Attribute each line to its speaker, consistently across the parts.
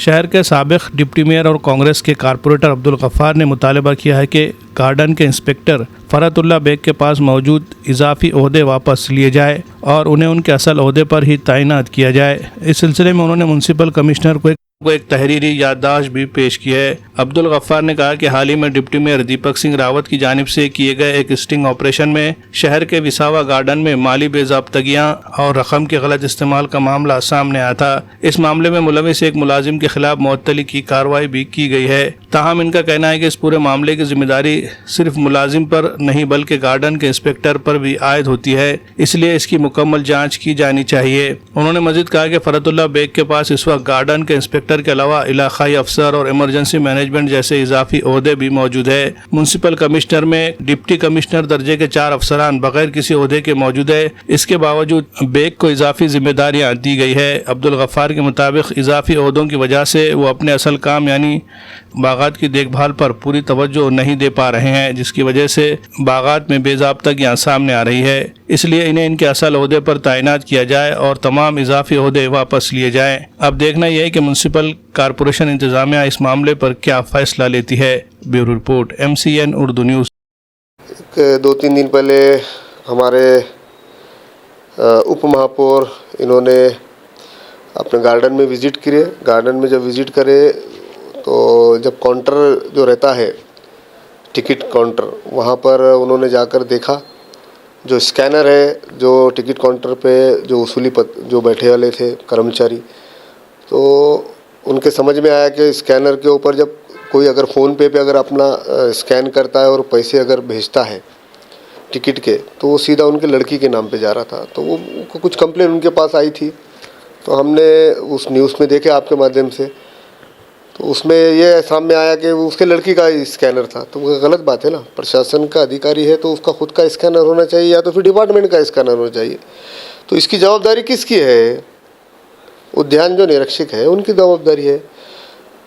Speaker 1: शहर के साबिक डिप्टी मेयर और कांग्रेस के कारपोरेटर अब्दुल गफ्फार ने मुतालबा किया है कि गार्डन के इंस्पेक्टर फरहतुल्लाह बेग के पास मौजूद इजाफी ओहदे वापस लिए जाए और उन्हें उनके असल ओहदे पर ही तैनात किया जाए। इस सिलसिले में उन्होंने म्युनिसिपल कमिश्नर को एक तहरीरी याददाश्त भी पेश की है। अब्दुल गफ्फार ने कहा कि हाल ही में डिप्टी मेयर दीपक सिंह रावत की जानिब से किए गए एक स्टिंग ऑपरेशन में शहर के विसावा गार्डन में माली बेज़ाब्तगियां और रकम के गलत इस्तेमाल का मामला सामने आया था। इस मामले में मुलविस एक मुलाजिम के खिलाफ मुअत्तली की कार्रवाई भी की गई है। ताहम इनका कहना है कि इस पूरे मामले की जिम्मेदारी सिर्फ मुलाजिम पर नहीं बल्कि गार्डन के इंस्पेक्टर पर भी आयद होती है, इसलिए इसकी मुकम्मल जाँच की जानी चाहिए। उन्होंने मजीद कहा कि फरहतुल्लाह बेग के पास इस वक्त गार्डन के इंस्पेक्टर के अलावा इलाकाई अफसर और इमरजेंसी मैनेजमेंट जैसे इजाफी ओहदे भी मौजूद है। म्युनिसिपल कमिश्नर में डिप्टी कमिश्नर दर्जे के 4 अफसरान बगैर किसी ओहदे के मौजूद है। इसके बावजूद बेग को इजाफी जिम्मेदारियां दी गई है। अब्दुल गफ्फार के मुताबिक इजाफी ओहदों की वजह से वो अपने असल काम यानी बागात की देखभाल पर पूरी तवज्जो नहीं दे पा रहे हैं, जिसकी वजह से बागात में बेज़ाब्तगियां सामने आ रही है। इसलिए इन्हें इनके असल ओहदे पर तैनात किया जाए और तमाम इजाफी ओहदे वापस लिए जाएं। अब देखना यह है कि म्युनिसिपल कारपोरेशन इंतजामिया इस मामले पर क्या फैसला लेती है। Bureau report, MCN Urdu news.
Speaker 2: 2-3 दिन पहले हमारे उप महापौर इन्होंने अपने गार्डन में विज़िट किए। गार्डन में जब विज़िट करे तो जब काउंटर जो रहता है टिकट काउंटर, वहाँ पर उन्होंने जाकर देखा जो स्कैनर है, जो टिकट काउंटर पे जो वसूली जो बैठे वाले थे कर्मचारी, तो उनके समझ में आया कि स्कैनर के ऊपर जब कोई अगर फ़ोन पे अगर अपना स्कैन करता है और पैसे अगर भेजता है टिकट के, तो वो सीधा उनके लड़की के नाम पे जा रहा था। तो वो कुछ कंप्लेन उनके पास आई थी, तो हमने उस न्यूज़ में देखे आपके माध्यम से, तो उसमें ये सामने आया कि वो उसके लड़की का स्कैनर था। तो वो गलत बात है ना, प्रशासन का अधिकारी है तो उसका खुद का स्कैनर होना चाहिए या तो फिर डिपार्टमेंट का स्कैनर होना चाहिए। तो इसकी जवाबदारी किसकी है? उद्यान जो निरीक्षक है उनकी जवाबदारी है।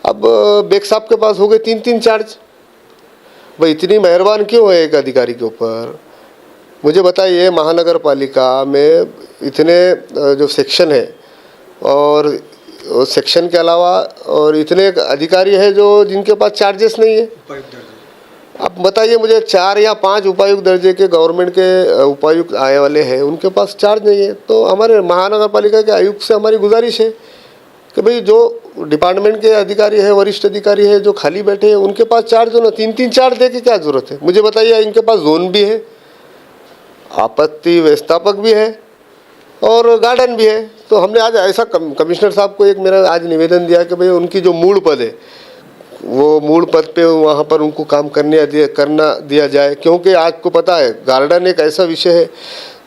Speaker 2: अब बेग साहब के पास हो गए 3-3 चार्ज। भाई इतनी मेहरबान क्यों है एक अधिकारी के ऊपर? मुझे बताइए, महानगर पालिका में इतने जो सेक्शन है और सेक्शन के अलावा और इतने अधिकारी है जो जिनके पास चार्जेस नहीं है। अब बताइए मुझे, 4 या 5 उपायुक्त दर्जे के गवर्नमेंट के उपायुक्त आए वाले हैं, उनके पास चार्ज नहीं है। तो हमारे महानगर पालिका के आयुक्त से हमारी गुजारिश है कि भाई जो डिपार्टमेंट के अधिकारी है, वरिष्ठ अधिकारी है जो खाली बैठे हैं, उनके पास चार्ज हो ना। 3-3 चार्ज दे के क्या ज़रूरत है? मुझे बताइए, इनके पास जोन भी है, आपत्ति व्यवस्थापक भी है और गार्डन भी है। तो हमने आज ऐसा कमिश्नर साहब को एक मेरा आज निवेदन दिया कि भाई उनकी जो मूल पद है वो मूल पद पे वहाँ पर उनको काम करना दिया जाए, क्योंकि आज को पता है गार्डन एक ऐसा विषय है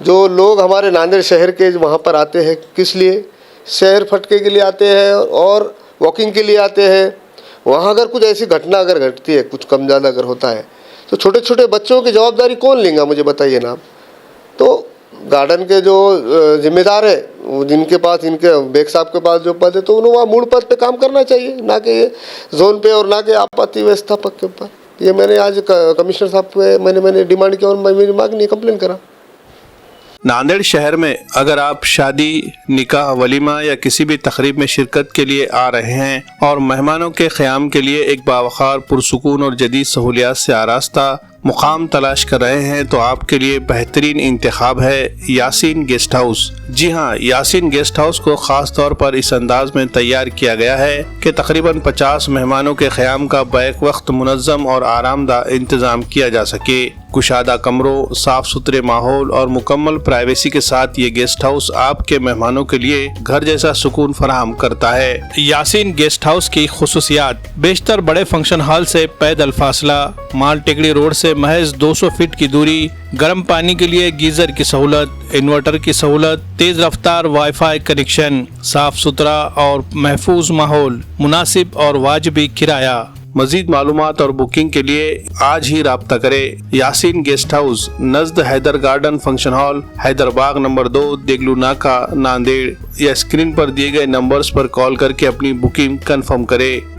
Speaker 2: जो लोग हमारे नांदेड़ शहर के वहाँ पर आते हैं, किस लिए? सैर फटके के लिए आते हैं और वॉकिंग के लिए आते हैं। वहाँ अगर कुछ ऐसी घटना अगर घटती है, कुछ कम ज़्यादा अगर होता है, तो छोटे छोटे बच्चों की जवाबदारी कौन लेगा? मुझे बताइए ना। तो गार्डन के जो जिम्मेदार है, जिनके पास इनके बेग साहब के पास जो पद है, तो उन्हें वहाँ मूल पद पे काम करना चाहिए, ना कि जोन पे और ना कि आपत्ति व्यवस्थापक के ऊपर। ये मैंने आज कमिश्नर साहब पे मैंने डिमांड किया और मेरी मांग नहीं, कंप्लेन करा।
Speaker 1: नांदेड़ शहर में अगर आप शादी, निकाह, वलीमा या किसी भी तकरीब में शिरकत के लिए आ रहे हैं और मेहमानों के क़याम के लिए एक बावखार, पुरसुकून और जदीद सहूलियात से आरास्ता मुकाम तलाश कर रहे हैं, तो आपके लिए बेहतरीन इंतखाब है यासीन गेस्ट हाउस। जी हाँ, यासीन गेस्ट हाउस को ख़ास तौर पर इस अंदाज में तैयार किया गया है कि तकरीबन 50 मेहमानों के क़याम का बैक वक्त मुनज़्ज़म और आरामदाह इंतज़ाम किया जा सके। कुशादा कमरों, साफ सुथरे माहौल और मुकम्मल प्राइवेसी के साथ ये गेस्ट हाउस आपके मेहमानों के लिए घर जैसा सुकून फराहम करता है। यासीन गेस्ट हाउस की खुसूसियात: बेशतर बड़े फंक्शन हॉल से पैदल फासला, माल टेकड़ी रोड से महज 200 फीट की दूरी, गर्म पानी के लिए गीजर की सहूलत, इन्वर्टर की सहूलत, तेज रफ्तार वाईफाई कनेक्शन, साफ सुथरा और महफूज माहौल, मुनासिब और वाजिबी किराया। मजीद मालूमात और बुकिंग के लिए आज ही राब्ता करें। यासीन गेस्ट हाउस, नज़द Haider garden function hall, Haiderbagh number 2, Deglu नाका, नांदेड़। या स्क्रीन पर दिए गए नंबर्स पर कॉल करके अपनी बुकिंग कंफर्म करें।